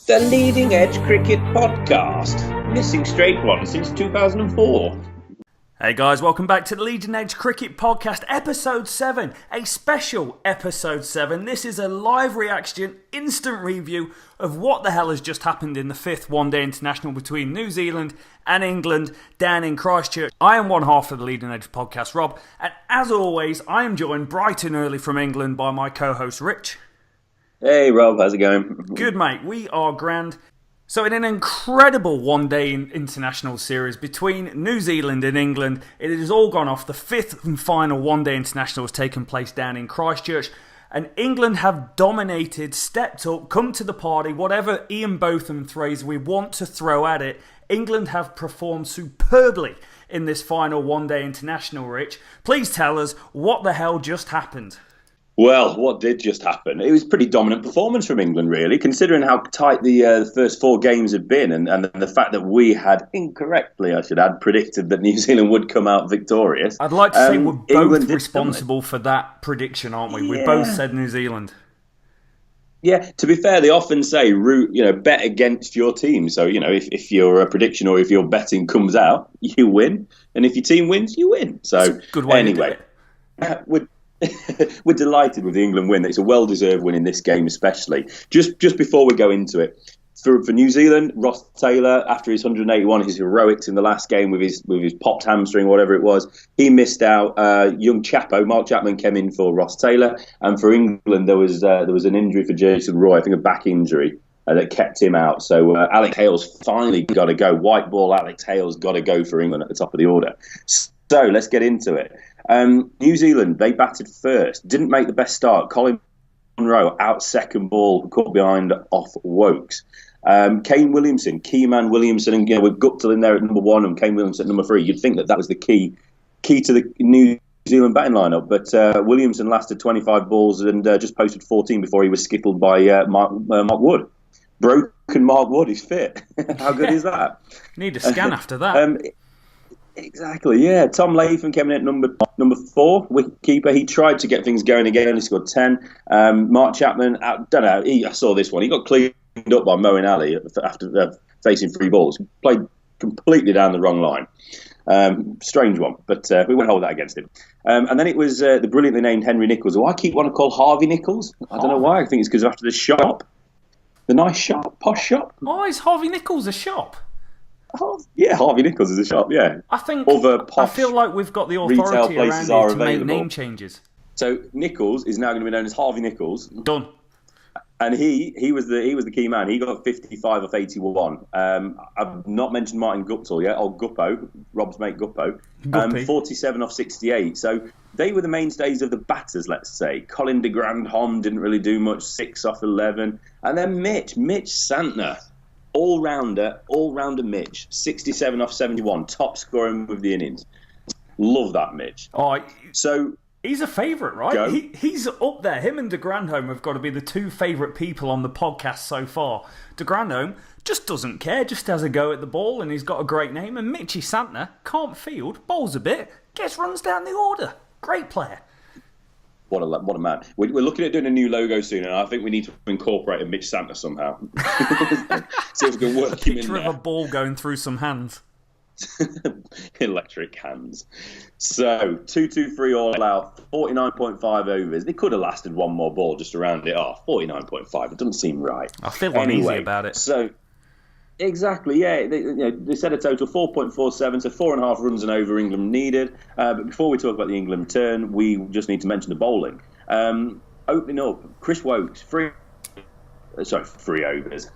The Leading Edge Cricket Podcast. Missing straight one since 2004. Hey guys, welcome back to the Leading Edge Cricket Podcast, Episode 7, a special Episode 7. This is a live reaction, instant review of what the hell has just happened in the 5th one-day international between New Zealand and England down in Christchurch. I am one half of the Leading Edge Podcast, Rob, and as always, I am joined bright and early from England by my co-host Rich. Hey Rob, how's it going? Good mate, we are grand. So in an incredible one-day international series between New Zealand and England, it has all gone off. The 5th and final one-day international has taken place down in Christchurch, and England have dominated, stepped up, come to the party, whatever Ian Botham phrase we want to throw at it. England have performed superbly in this final one-day international, Rich. Please tell us what the hell just happened. Well, what did just happen? It was a pretty dominant performance from England, really, considering how tight the first 4 games had been and the fact that we had, incorrectly I should add, predicted that New Zealand would come out victorious. I'd like to say we're both responsible for that prediction, aren't we? Yeah. We both said New Zealand. Yeah, to be fair, they often say, bet against your team. So, if your prediction or if your betting comes out, you win. And if your team wins, you win. So, that's a good way anyway, to do it. We're delighted with the England win. It's a well-deserved win in this game, especially. Just before we go into it, for New Zealand, Ross Taylor, after his 181, his heroics in the last game with his popped hamstring, whatever it was, he missed out. Young Chapo, Mark Chapman, came in for Ross Taylor, and for England there was an injury for Jason Roy, I think a back injury. That kept him out. So Alex Hale's finally got to go. White ball, Alex Hale's got to go for England at the top of the order. So let's get into it. New Zealand, they batted first. Didn't make the best start. Colin Munro out second ball, caught behind off Wokes. Kane Williamson, key man Williamson, and with Guptill in there at number 1 and Kane Williamson at number 3. You'd think that was the key to the New Zealand batting lineup, but Williamson lasted 25 balls and just posted 14 before he was skittled by Mark Wood. Broken Mark Wood is fit. How good is that? Need a scan after that. Exactly, yeah. Tom Latham came in at number 4, wicketkeeper. He tried to get things going again, only scored 10. Mark Chapman, I don't know, I saw this one. He got cleaned up by Moeen Ali after facing 3 balls. Played completely down the wrong line. Strange one, but we won't hold that against him. And then it was the brilliantly named Henry Nicholls, who I keep wanting to call Harvey Nicholls. I don't know why. I think it's because after the shop. The nice shop, posh shop. Oh, is Harvey Nicholls a shop? Oh, yeah, Harvey Nicholls is a shop, yeah. I feel like we've got the authority around here to make name changes. So Nicholls is now going to be known as Harvey Nicholls. Done. And he was the key man. He got 55 off 81. I've not mentioned Martin Guptill yet. Oh, Guppo, Rob's mate Guppo. 47 off 68. So they were the mainstays of the batters, let's say. Colin de Grandhomme didn't really do much, 6 off 11. And then Mitch Santner, all-rounder Mitch, 67 off 71, top scoring with the innings. Love that, Mitch. Oh, so he's a favourite, right? He's up there. Him and de Grandhomme have got to be the 2 favourite people on the podcast so far. De Grandhomme just doesn't care, just has a go at the ball, and he's got a great name. And Mitchy Santner can't field, bowls a bit, gets runs down the order. Great player. What a man. We're looking at doing a new logo soon, and I think we need to incorporate a Mitch Santner somehow. See if we can work him in there. Picture of a ball going through some hands. Electric hands. So 2-2-3 all out, 49.5 overs. They could have lasted one more ball just to round it off. 49.5. It doesn't seem right. I feel uneasy about it. So exactly, yeah. They said a total 4.47, so 4.5 runs and over England needed. But before we talk about the England return, we just need to mention the bowling. Opening up, Chris Wokes, 3 overs.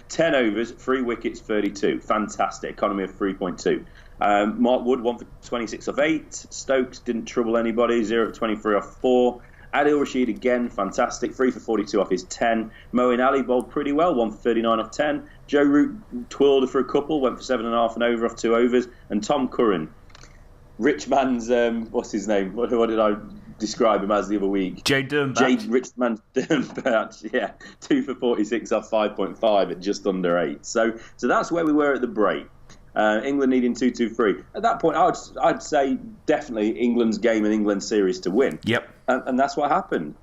10 overs, 3 wickets, 32. Fantastic. Economy of 3.2. Mark Wood, 1 for 26 off 8. Stokes didn't trouble anybody, 0 for 23 off 4. Adil Rahid again, fantastic, 3 for 42 off his 10. Moeen Ali bowled pretty well, 1 for 39 off 10. Joe Root twirled for a couple, went for 7.5 and over off 2 overs. And Tom Curran, rich man's, what's his name? What did I describe him as the other week? Rich man's Dernbach, yeah. 2 for 46 off 5.5 at just under 8. So that's where we were at the break. England needing 2-2-3. At that point, I'd say definitely England's game and England's series to win. Yep. And that's what happened.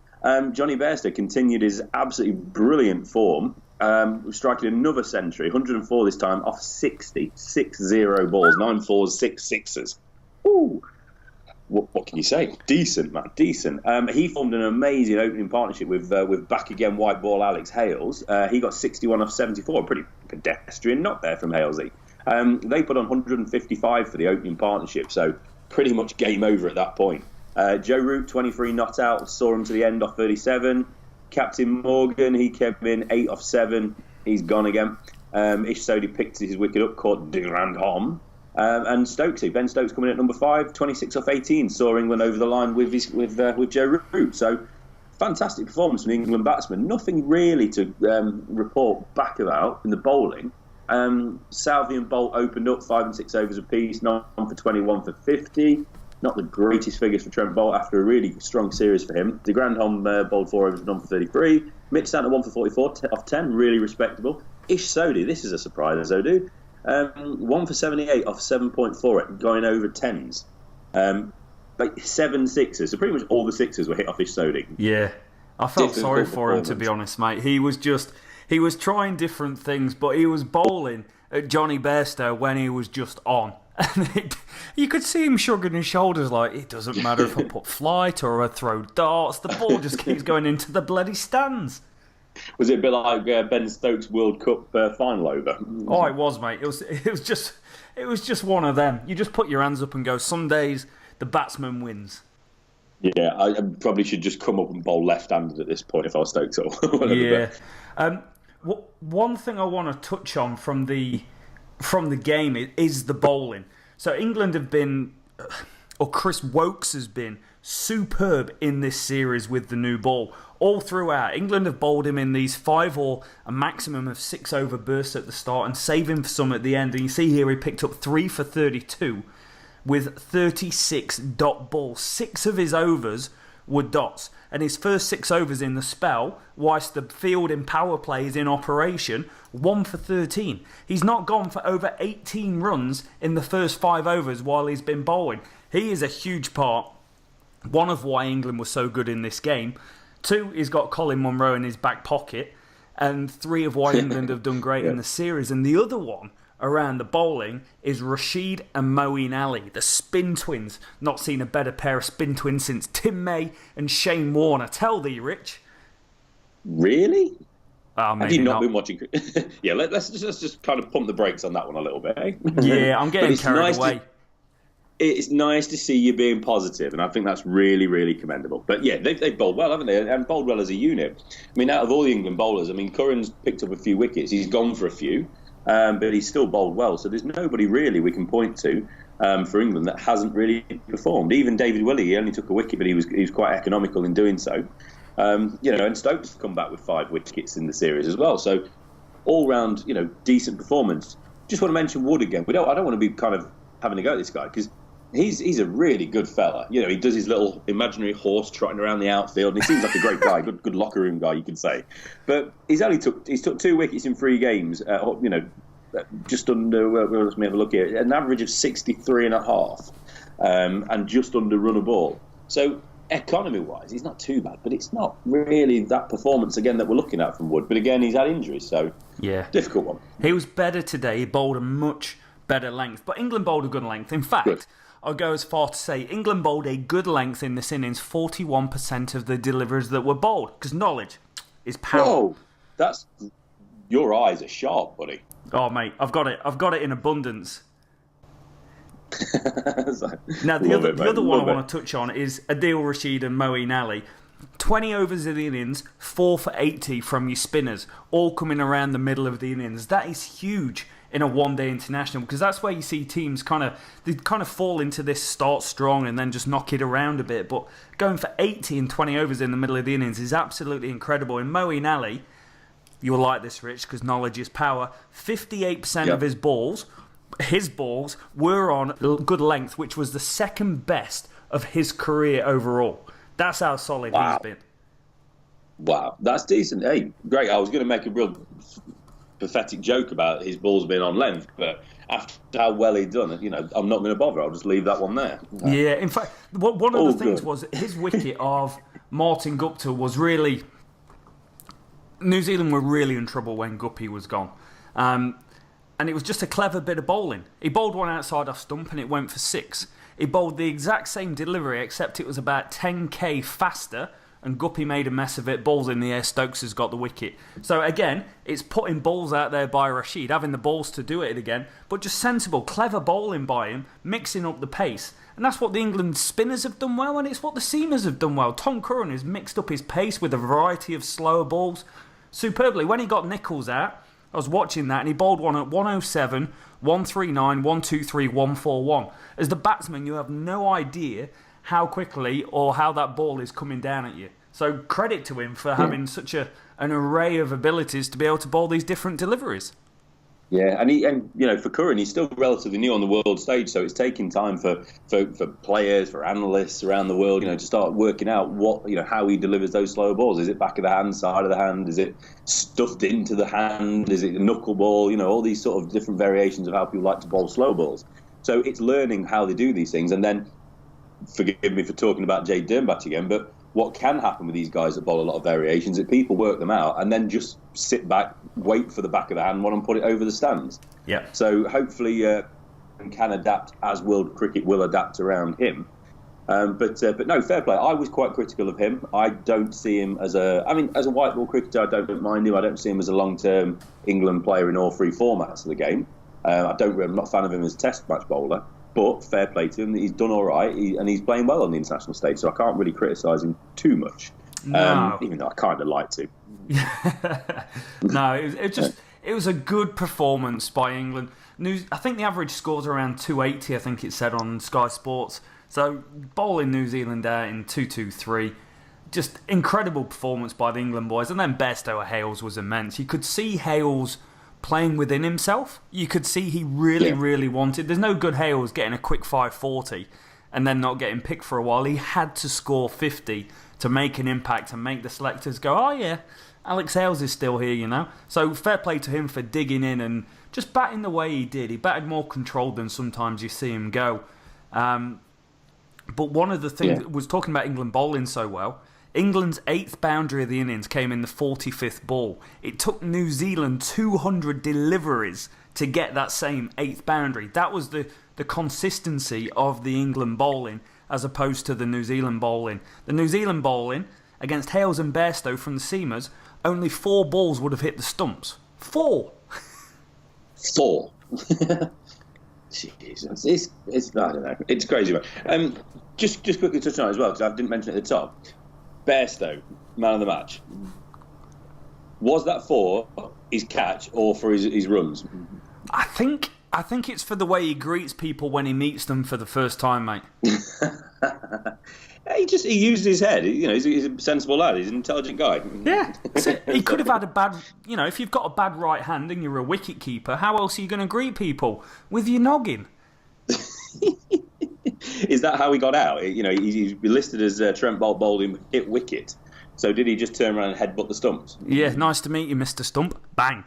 Jonny Bairstow continued his absolutely brilliant form. striking another century, 104 this time, off 60 balls, 9 fours, 6 sixes. Ooh. What can you say? Decent, man, decent. He formed an amazing opening partnership with back again white ball Alex Hales. He got 61 off 74, a pretty pedestrian knock there from Halesy. They put on 155 for the opening partnership, so pretty much game over at that point. Joe Root, 23 not out, saw him to the end off 37. Captain Morgan, he came in 8 off 7. He's gone again. Ish Sodhi picked his wicket up, caught Durand Hom. And Stokesy, Ben Stokes coming in at number 5, 26 off 18, saw England over the line with Joe Root. So fantastic performance from the England batsmen. Nothing really to report back about in the bowling. Southey and Bolt opened up 5 and 6 overs apiece, 9 for 21 for 50. Not the greatest figures for Trent Bolt after a really strong series for him. De Grandhomme bowled 4 overs, 9 for 33. Mitch Santner 1 for 44 off 10, really respectable. Ish Sodhi, this is a surprise, Odu. 1 for 78 off 7.4, going over 10s. Like 7 sixes, so pretty much all the sixes were hit off Ish Sodhi. Yeah, I felt sorry for him, to be honest, mate. He was trying different things, but he was bowling at Jonny Bairstow when he was just on. And you could see him shrugging his shoulders like, it doesn't matter if I put flight or I throw darts, the ball just keeps going into the bloody stands. Was it a bit like Ben Stokes' World Cup final over? Oh, it was, mate. It was just one of them. You just put your hands up and go, some days the batsman wins. Yeah, I probably should just come up and bowl left-handed at this point if I was Stokes or whatever. Yeah. One thing I want to touch on from the game is the bowling. So England have been, or Chris Woakes has been, superb in this series with the new ball. All throughout, England have bowled him in these 5 or a maximum of 6 over bursts at the start and save him for some at the end. And you see here he picked up 3 for 32 with 36 dot balls. 6 of his overs were dots. And his first 6 overs in the spell, whilst the field in power play is in operation, 1 for 13. He's not gone for over 18 runs in the first 5 overs while he's been bowling. He is a huge part, one of why England was so good in this game. 2, he's got Colin Munro in his back pocket. And 3 of why England have done great in the series. And the other one around the bowling is Rashid and Moeen Ali, the spin twins. Not seen a better pair of spin twins since Tim May and Shane Warner. Tell thee, Rich. Really? Have you not been watching? Yeah, let's just kind of pump the brakes on that one a little bit. Eh? Yeah, I'm getting carried away. It's nice to see you being positive, and I think that's really, really commendable. But yeah, they've bowled well, haven't they? And bowled well as a unit. I mean, out of all the England bowlers, I mean, Curran's picked up a few wickets. He's gone for a few, but he's still bowled well. So there's nobody really we can point to for England that hasn't really performed. Even David Willey, he only took a wicket, but he was quite economical in doing so. And Stokes come back with 5 wickets in the series as well. So all round, decent performance. Just want to mention Wood again. I don't want to be kind of having a go at this guy because he's a really good fella. He does his little imaginary horse trotting around the outfield, and he seems like a great guy, good locker room guy, you could say. But he's took 2 wickets in 3 games. Just under. Let me have a look here. An average of 63.5, and just under run a ball. So economy-wise, he's not too bad, but it's not really that performance again that we're looking at from Wood. But again, he's had injuries, so yeah, difficult one. He was better today. He bowled a much better length, but England bowled a good length. In fact, good. I'll go as far to say England bowled a good length in this innings. 41% of the deliveries that were bowled, because knowledge is power. Oh, your eyes are sharp, buddy. Oh, mate, I've got it in abundance. Now, the other one I want to touch on is Adil Rashid and Moeen Ali. 20 overs of the innings, 4 for 80 from your spinners, all coming around the middle of the innings. That is huge in a one-day international, because that's where you see teams kind of fall into this start strong and then just knock it around a bit. But going for 80 and 20 overs in the middle of the innings is absolutely incredible. And Moeen Ali, you'll like this, Rich, because knowledge is power. 58% of his balls were on good length, which was the second best of his career overall. That's how solid he's been. Wow, that's decent. Hey, great. I was going to make a real pathetic joke about his balls being on length, but after how well he'd done it, I'm not going to bother. I'll just leave that one there. Yeah, in fact, one of the things was his wicket of Martin Gupta was really New Zealand were really in trouble when Guppy was gone. And it was just a clever bit of bowling. He bowled one outside off stump and it went for 6. He bowled the exact same delivery, except it was about 10k faster, and Guppy made a mess of it. Balls in the air, Stokes has got the wicket. So again, it's putting balls out there by Rashid, having the balls to do it again, but just sensible, clever bowling by him, mixing up the pace. And that's what the England spinners have done well, and it's what the seamers have done well. Tom Curran has mixed up his pace with a variety of slower balls superbly. When he got Nicholls out, I was watching that and he bowled one at 107, 139, 123, 141. As the batsman, you have no idea how quickly or how that ball is coming down at you. So credit to him for having such an array of abilities to be able to bowl these different deliveries. Yeah, and for Curran, he's still relatively new on the world stage, so it's taking time for players, for analysts around the world, to start working out how he delivers those slower balls. Is it back of the hand, side of the hand? Is it stuffed into the hand? Is it a knuckleball? All these sort of different variations of how people like to bowl slow balls. So it's learning how they do these things, and then, forgive me for talking about Jade Dernbach again, but what can happen with these guys that bowl a lot of variations is people work them out and then just sit back, wait for the back of the hand one and put it over the stands. Yeah. So hopefully can adapt as world cricket will adapt around him. But no, fair play. I was quite critical of him. I don't see him as a white ball cricketer, I don't mind him. I don't see him as a long-term England player in all 3 formats of the game. I'm not a fan of him as a test match bowler. But fair play to him, he's done all right, and he's playing well on the international stage, so I can't really criticise him too much, even though I kind of like to. No, it was a good performance by England. I think the average score's around 280, I think it said on Sky Sports. So bowling New Zealand out in 2-2-3. Just incredible performance by the England boys. And then Bairstow or Hales was immense. You could see Hales playing within himself. You could see he really wanted. There's no good Hales getting a quick 540 and then not getting picked for a while. He had to score 50 to make an impact and make the selectors go, oh yeah, Alex Hales is still here, So fair play to him for digging in and just batting the way he did. He batted more controlled than sometimes you see him go. But one of the things was talking about England bowling so well. England's 8th boundary of the innings came in the 45th ball. It took New Zealand 200 deliveries to get that same 8th boundary. That was the consistency of the England bowling as opposed to the New Zealand bowling. The New Zealand bowling, against Hales and Bairstow from the seamers, only 4 balls would have hit the stumps. 4! 4? Jesus, it's I don't know. It's crazy, man. Just quickly touch on it as well, because I didn't mention it at the top. Bairstow, man of the match. Was that for his catch or for his runs? I think it's for the way he greets people when he meets them for the first time, mate. He used his head. He's a sensible lad. He's an intelligent guy. Yeah, he could have had a bad. If you've got a bad right hand and you're a wicket keeper, how else are you going to greet people? With your noggin. Is that how he got out? He's listed as Trent Bolt bowled him hit wicket. So did he just turn around and headbutt the stumps? Yeah, nice to meet you, Mr. Stump. Bang.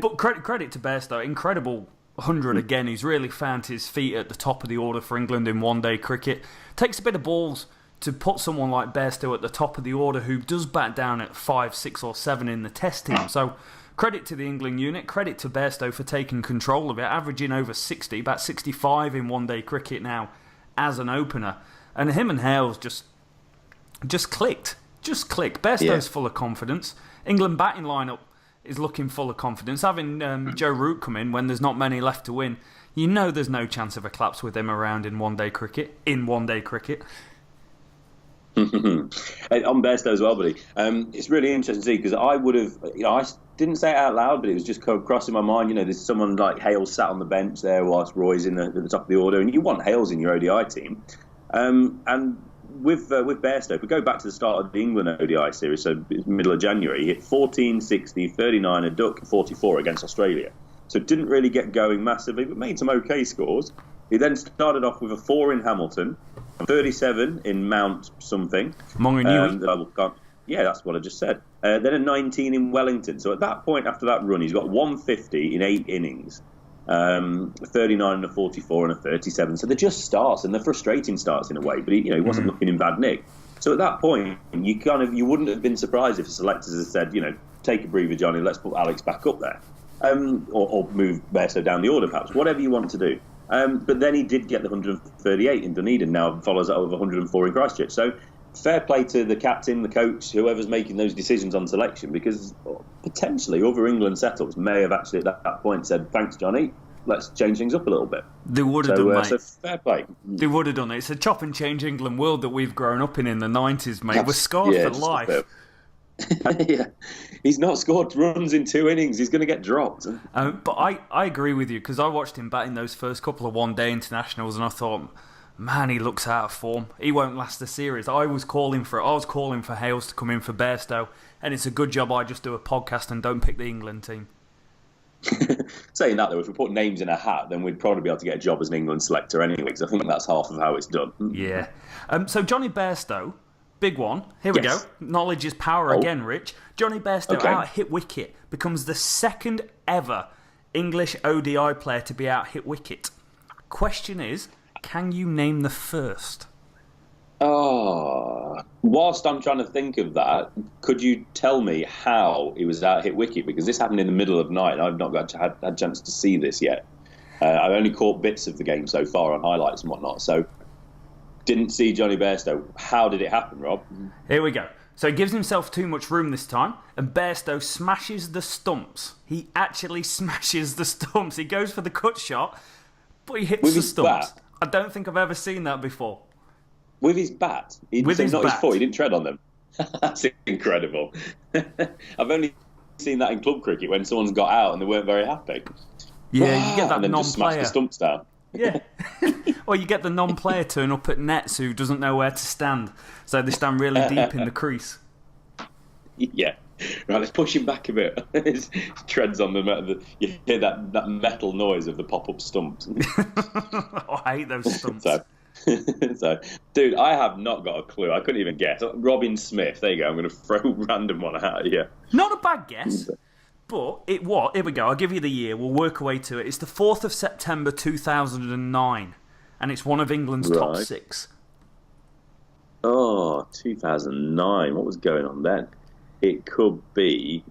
But credit to Bairstow. Incredible 100 again. He's really found his feet at the top of the order for England in one-day cricket. Takes a bit of balls to put someone like Bairstow at the top of the order who does bat down at 5, 6 or 7 in the test team. So credit to the England unit, credit to Bairstow for taking control of it, averaging over 60, about 65 in one-day cricket now as an opener. And him and Hales just clicked. Just clicked. Bairstow's full of confidence. England batting lineup is looking full of confidence. Having Joe Root come in when there's not many left to win, there's no chance of a collapse with him around in one-day cricket. On Bairstow as well, buddy. It's really interesting to see, because I would have, I didn't say it out loud, but it was just crossing my mind. There's someone like Hales sat on the bench there whilst Roy's at the top of the order, and you want Hales in your ODI team. And with Bairstow, if we go back to the start of the England ODI series, so middle of January, he hit 14, 60, 39, a duck, 44 against Australia. So didn't really get going massively, but made some okay scores. He then started off with a 4 in Hamilton, a 37 in Mount something. Yeah, that's what I just said. Then a 19 in Wellington. So at that point, after that run, he's got 150 in 8 innings. A 39 and a 44 and a 37. So they're just starts, and they're frustrating starts in a way, but he wasn't looking in bad nick. So at that point, you wouldn't have been surprised if the selectors had said, take a breather, Johnny, let's put Alex back up there, or move Bairstow down the order, perhaps, whatever you want to do. But then he did get the 138 in Dunedin. Now follows that with 104 in Christchurch. So fair play to the captain, the coach, whoever's making those decisions on selection, because potentially other England setups may have actually at that point said, thanks, Johnny, let's change things up a little bit. They would have done, mate. So fair play. They would have done it. It's a chop and change England world that we've grown up in the 90s, mate. We're scarred for life. Yeah, he's not scored runs in 2 innings. He's going to get dropped. But I agree with you, because I watched him batting those first couple of one-day internationals, and I thought, man, he looks out of form. He won't last the series. I was calling for Hales to come in for Bairstow, and it's a good job I just do a podcast and don't pick the England team. Saying that, though, if we put names in a hat, then we'd probably be able to get a job as an England selector anyway, because I think that's half of how it's done. Yeah. So Jonny Bairstow, big one. Here we go. Knowledge is power again, Rich. Jonny Bairstow out hit wicket, becomes the second ever English ODI player to be out hit wicket. Question is, can you name the first? Whilst I'm trying to think of that, could you tell me how he was out hit wicket? Because this happened in the middle of the night, and I've not had a chance to see this yet. I've only caught bits of the game so far on highlights and whatnot, so didn't see Jonny Bairstow. How did it happen, Rob? Here we go. So he gives himself too much room this time, and Bairstow smashes the stumps. He actually smashes the stumps. He goes for the cut shot, but he hits the stumps. Bat? I don't think I've ever seen that before. With his bat? His foot, he didn't tread on them. That's incredible. I've only seen that in club cricket when someone's got out and they weren't very happy. Yeah, you get that and then just smash the stumps down. Yeah. Or you get the non-player turn up at nets who doesn't know where to stand. So they stand really deep in the crease. Yeah. Right, let's push him back a bit. His treads on the metal. You hear that metal noise of the pop-up stumps. Oh, I hate those stumps. So, dude, I have not got a clue. I couldn't even guess. Robin Smith. There you go. I'm going to throw a random one out here. Not a bad guess. But here we go. I'll give you the year. We'll work our way to it. It's the 4th of September 2009. And it's one of England's top 6. Oh, 2009. What was going on then? It could be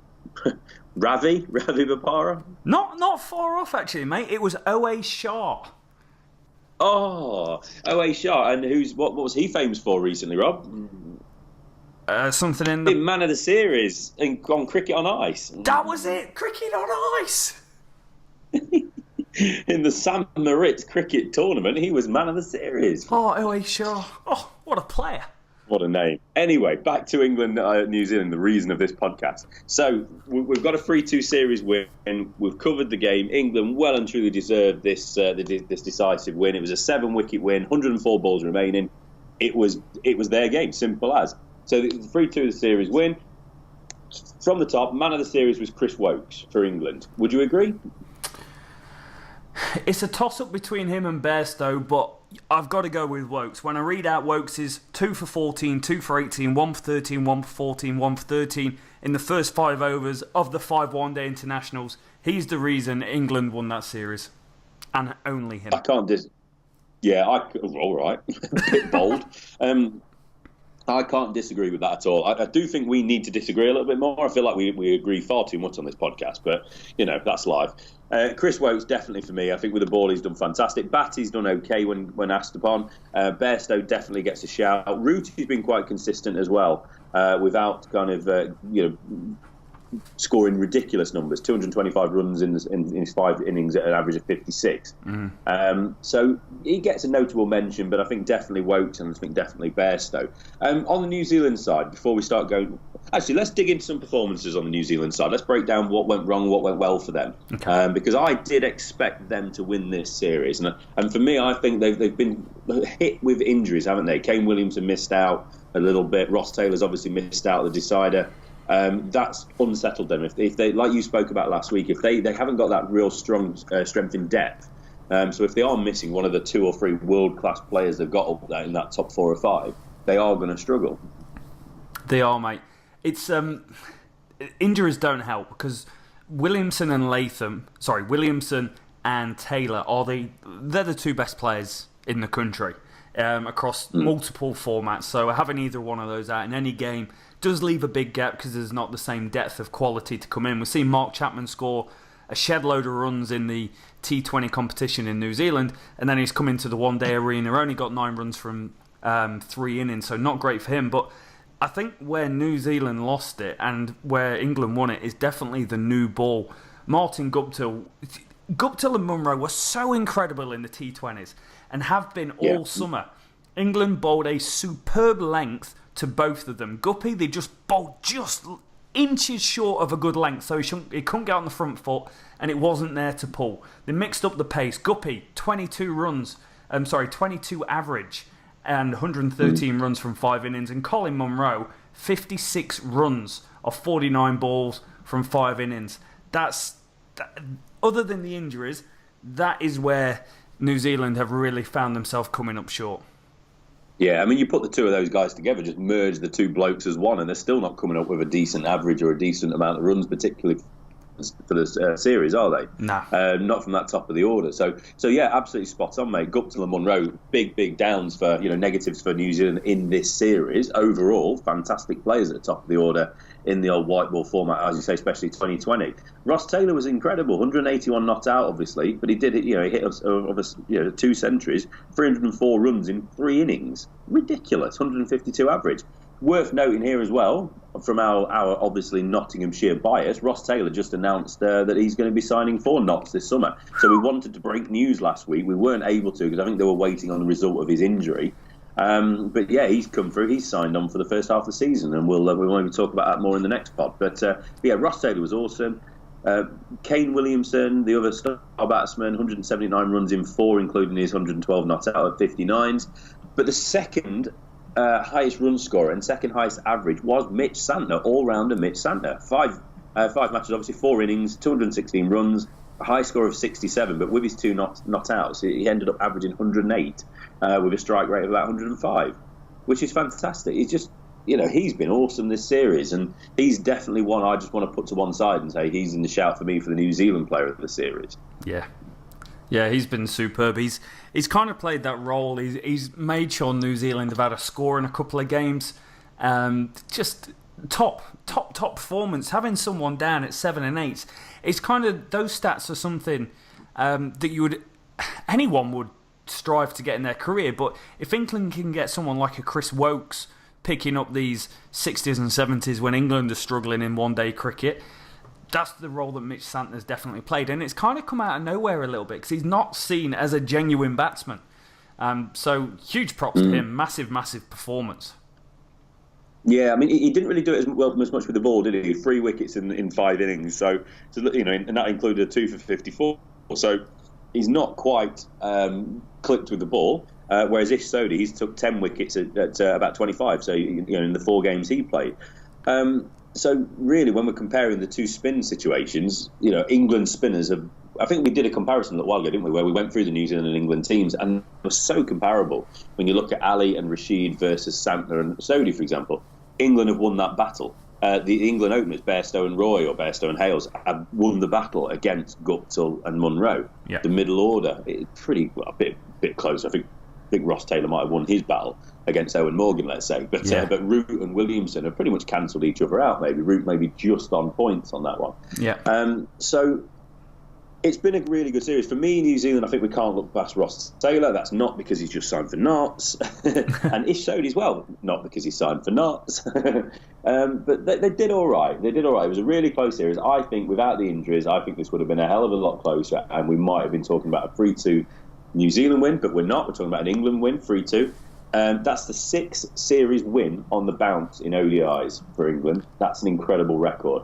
Ravi Bopara? Not far off, actually, mate. It was O.A. Shah. Oh, O.A. Shah. And what was he famous for recently, Rob? Something in the... Man of the Series on Cricket on Ice. That was it! Cricket on Ice! In the Sam Moritz Cricket Tournament, he was Man of the Series. Oh, O.A. Shah. Oh, what a player. What a name. Anyway, back to England, New Zealand, the reason of this podcast. So, we've got a 3-2 series win. We've covered the game. England well and truly deserved this decisive win. It was a 7-wicket win, 104 balls remaining. It was their game, simple as. So, the 3-2 series win. From the top, man of the series was Chris Woakes for England. Would you agree? It's a toss-up between him and Bairstow, but I've got to go with Woakes. When I read out Woakes' 2 for 14, 2 for 18, 1 for 13, 1 for 14, 1 for 13 in the first 5 overs of the 5 one-day internationals, he's the reason England won that series. And only him. I can't all right. A bit bold. I can't disagree with that at all. I do think we need to disagree a little bit more. I feel like we agree far too much on this podcast, but, that's live. Chris Woakes, definitely for me. I think with the ball, he's done fantastic. Batty's done okay when asked upon. Bairstow definitely gets a shout. Rootie's been quite consistent as well, without kind of, scoring ridiculous numbers. 225 runs in his 5 innings at an average of 56. So he gets a notable mention, but I think definitely Woakes and I think definitely Bairstow. On the New Zealand side, before we start going... Actually, let's dig into some performances on the New Zealand side. Let's break down what went wrong, what went well for them. Okay. Because I did expect them to win this series. And for me, I think they've been hit with injuries, haven't they? Kane Williamson missed out a little bit. Ross Taylor's obviously missed out the decider. That's unsettled them. If they, like you spoke about last week, if they haven't got that real strong strength in depth, so if they are missing one of the 2 or 3 world-class players they've got up there in that top 4 or 5, they are going to struggle. They are, mate. It's injuries don't help because Williamson and Taylor they're the 2 best players in the country. across multiple formats. So having either one of those out in any game does leave a big gap because there's not the same depth of quality to come in. We've seen Mark Chapman score a shed load of runs in the T20 competition in New Zealand, and then he's come into the one-day arena, only got 9 runs from 3 innings, so not great for him. But I think where New Zealand lost it and where England won it is definitely the new ball. Martin Guptill and Munro were so incredible in the T20s and have been all summer. England bowled a superb length to both of them. Guppy, they just bowled just inches short of a good length, so he couldn't get on the front foot, and it wasn't there to pull. They mixed up the pace. Guppy, 22 average and 113 runs from 5 innings, and Colin Munro, 56 runs of 49 balls from 5 innings. Other than the injuries, that is where New Zealand have really found themselves coming up short. Yeah, I mean, you put the two of those guys together, just merge the two blokes as one, and they're still not coming up with a decent average or a decent amount of runs, particularly for the series, are they? Nah. Not from that top of the order. So yeah, absolutely spot on, mate. Guptill and Munro, big downs for, negatives for New Zealand in this series. Overall, fantastic players at the top of the order in the old white ball format, as you say, especially 2020. Ross Taylor was incredible, 181 not out, obviously, but he did it. He hit us 2 centuries, 304 runs in 3 innings, ridiculous, 152 average. Worth noting here as well, from our obviously Nottinghamshire bias, Ross Taylor just announced that he's going to be signing for Notts this summer. So we wanted to break news last week. We weren't able to because I think they were waiting on the result of his injury. But yeah, he's come through. He's signed on for the first half of the season, and we'll maybe talk about that more in the next pod. But yeah, Ross Taylor was awesome. Kane Williamson, the other star batsman, 179 runs in 4, including his 112 not out of 59s. But the second highest run scorer and second highest average was Mitch Santner, all-rounder Mitch Santner. Five matches, obviously 4 innings, 216 runs, a high score of 67, but with his 2 not outs, he ended up averaging 108 with a strike rate of about 105, which is fantastic. He's just, he's been awesome this series, and he's definitely one I just want to put to one side and say he's in the shout for me for the New Zealand player of the series. Yeah, he's been superb. He's kind of played that role. He's made sure New Zealand have had a score in a couple of games. Just top performance. Having someone down at 7 and 8, it's kind of, those stats are something that anyone would strive to get in their career. But if England can get someone like a Chris Wokes picking up these 60s and 70s when England are struggling in one-day cricket, that's the role that Mitch Santner's definitely played, and it's kind of come out of nowhere a little bit because he's not seen as a genuine batsman. So huge props to him. Massive performance. Yeah, I mean, he didn't really do it as much with the ball, did he? 3 wickets in 5 innings, so and that included a 2 for 54. So he's not quite clicked with the ball. Whereas Ish Sodhi, he's took 10 wickets at about 25. So in the 4 games he played. So really, when we're comparing the 2 spin situations, England spinners have. I think we did a comparison a little while ago, didn't we, where we went through the New Zealand and England teams, and it was so comparable. When you look at Ali and Rashid versus Santner and Sodhi, for example, England have won that battle. The England openers, Bairstow and Roy, or Bairstow and Hales, have won the battle against Guptill and Munro. Yeah. The middle order, it's a bit close. I think Ross Taylor might have won his battle against Owen Morgan, let's say. But Root and Williamson have pretty much cancelled each other out, maybe. Root maybe just on points on that one. Yeah. So it's been a really good series. For me, New Zealand, I think we can't look past Ross Taylor. That's not because he's just signed for Notts. And Ish Sodhi as well, not because he signed for Notts. But they did all right. It was a really close series. I think without the injuries, I think this would have been a hell of a lot closer, and we might have been talking about a 3-2 New Zealand win, but we're not. We're talking about an England win, 3-2. That's the 6th series win on the bounce in ODIs for England. That's an incredible record.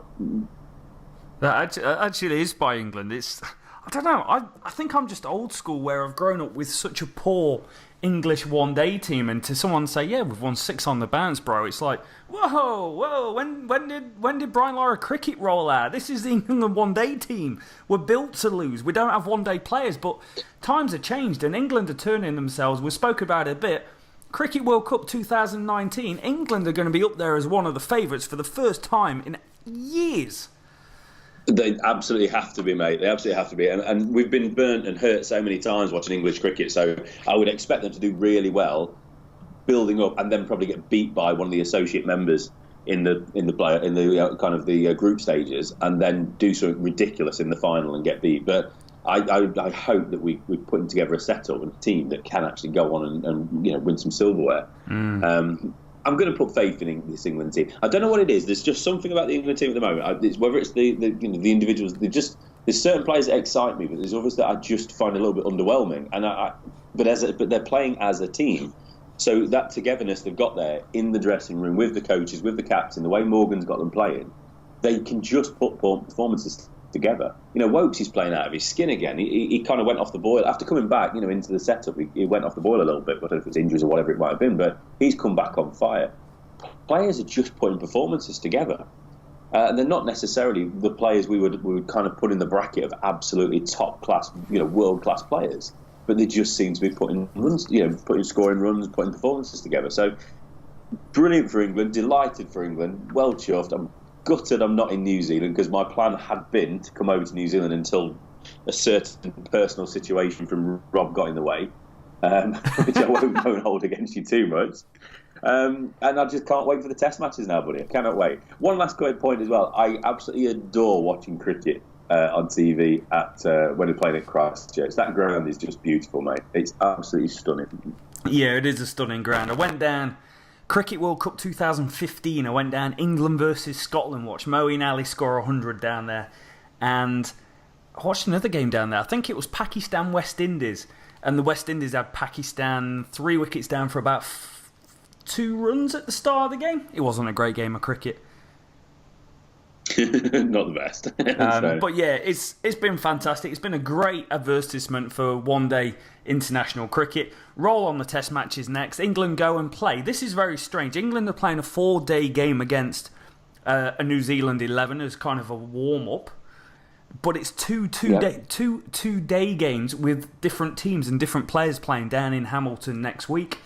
That actually is by England. I don't know. I think I'm just old school, where I've grown up with such a poor English one-day team, and to someone say, "Yeah, we've won 6 on the bounce, bro," it's like, whoa. When did Brian Lara cricket roll out? This is the England one-day team. We're built to lose. We don't have one-day players, but times have changed, and England are turning themselves. We spoke about it a bit. Cricket World Cup 2019. England are going to be up there as one of the favourites for the first time in years. They absolutely have to be, mate. They absolutely have to be. And we've been burnt and hurt so many times watching English cricket, so I would expect them to do really well, building up, and then probably get beat by one of the associate members in the kind of the group stages, and then do something ridiculous in the final and get beat. But I hope that we're putting together a setup and a team that can actually go on and win some silverware. I'm going to put faith in this England team. I don't know what it is. There's just something about the England team at the moment. Whether it's the individuals, there's certain players that excite me, but there's others that I just find a little bit underwhelming. But they're playing as a team, so that togetherness they've got there in the dressing room with the coaches, with the captain, the way Morgan's got them playing, they can just put performances together. Wokes is playing out of his skin again. He kind of went off the boil after coming back, into the setup. He went off the boil a little bit. I don't know if it's injuries or whatever it might have been, but he's come back on fire. Players are just putting performances together, and they're not necessarily the players we would kind of put in the bracket of absolutely top class, world class players. But they just seem to be putting runs, scoring runs, putting performances together. So brilliant for England, delighted for England, well chuffed. I'm gutted I'm not in New Zealand, because my plan had been to come over to New Zealand until a certain personal situation from Rob got in the way, which I won't hold against you too much. And I just can't wait for the test matches now, buddy. I cannot wait. One last quick point as well. I absolutely adore watching cricket on TV when we're playing at Christchurch. That ground is just beautiful, mate. It's absolutely stunning. Yeah, it is a stunning ground. I went down Cricket World Cup 2015, I went down England versus Scotland, watched Moeen Ali score 100 down there, and I watched another game down there. I think it was Pakistan-West Indies, and the West Indies had Pakistan 3 wickets down for about 2 runs at the start of the game. It wasn't a great game of cricket. Not the best. But yeah, it's been fantastic. It's been a great advertisement for one-day international cricket. Roll on the test matches next. England go and play. This is very strange. England are playing a 4-day game against a New Zealand 11 as kind of a warm-up. But it's two-day games with different teams and different players playing down in Hamilton next week.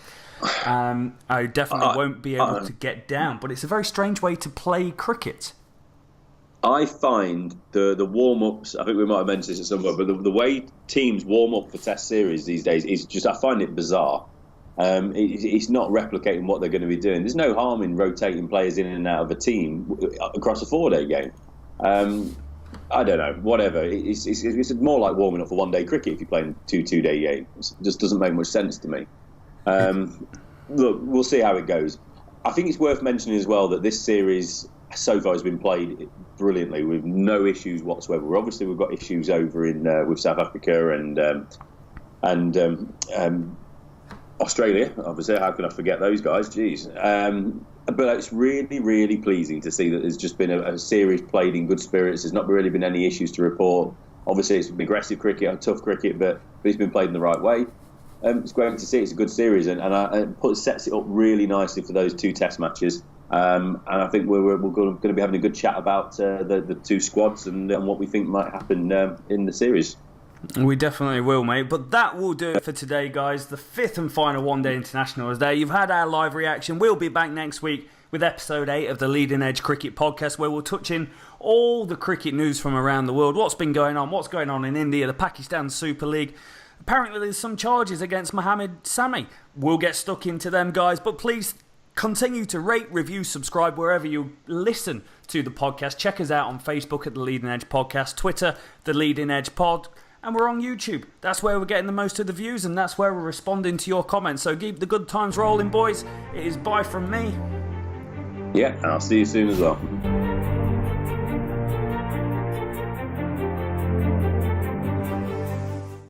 I definitely won't be able to get down. But it's a very strange way to play cricket. I find the warm-ups, I think we might have mentioned this at some point, but the way teams warm up for test series these days is just, I find it bizarre. It's not replicating what they're going to be doing. There's no harm in rotating players in and out of a team across a 4-day game. I don't know, whatever. It's more like warming up for one-day cricket if you're playing 2-day games. It just doesn't make much sense to me. Look, we'll see how it goes. I think it's worth mentioning as well that this series so far has been played brilliantly with no issues whatsoever. Obviously, we've got issues over in with South Africa and Australia. Obviously, how can I forget those guys? Jeez. But it's really, really pleasing to see that there's just been a series played in good spirits. There's not really been any issues to report. Obviously, it's been aggressive cricket, tough cricket, but it's been played in the right way. It's great to see. It's a good series, and it sets it up really nicely for those 2 test matches. And I think we're going to be having a good chat about the 2 squads and what we think might happen in the series. We definitely will, mate. But that will do it for today, guys. The 5th and final one-day international is there. You've had our live reaction. We'll be back next week with episode 8 of the Leading Edge Cricket Podcast, where we'll touch in all the cricket news from around the world. What's been going on? What's going on in India? The Pakistan Super League. Apparently there's some charges against Mohammad Sami. We'll get stuck into them, guys. But please continue to rate, review, subscribe wherever you listen to the podcast. Check us out on Facebook at The Leading Edge Podcast, Twitter, The Leading Edge Pod, and we're on YouTube. That's where we're getting the most of the views, and that's where we're responding to your comments. So keep the good times rolling, boys. It is bye from me. Yeah, and I'll see you soon as well.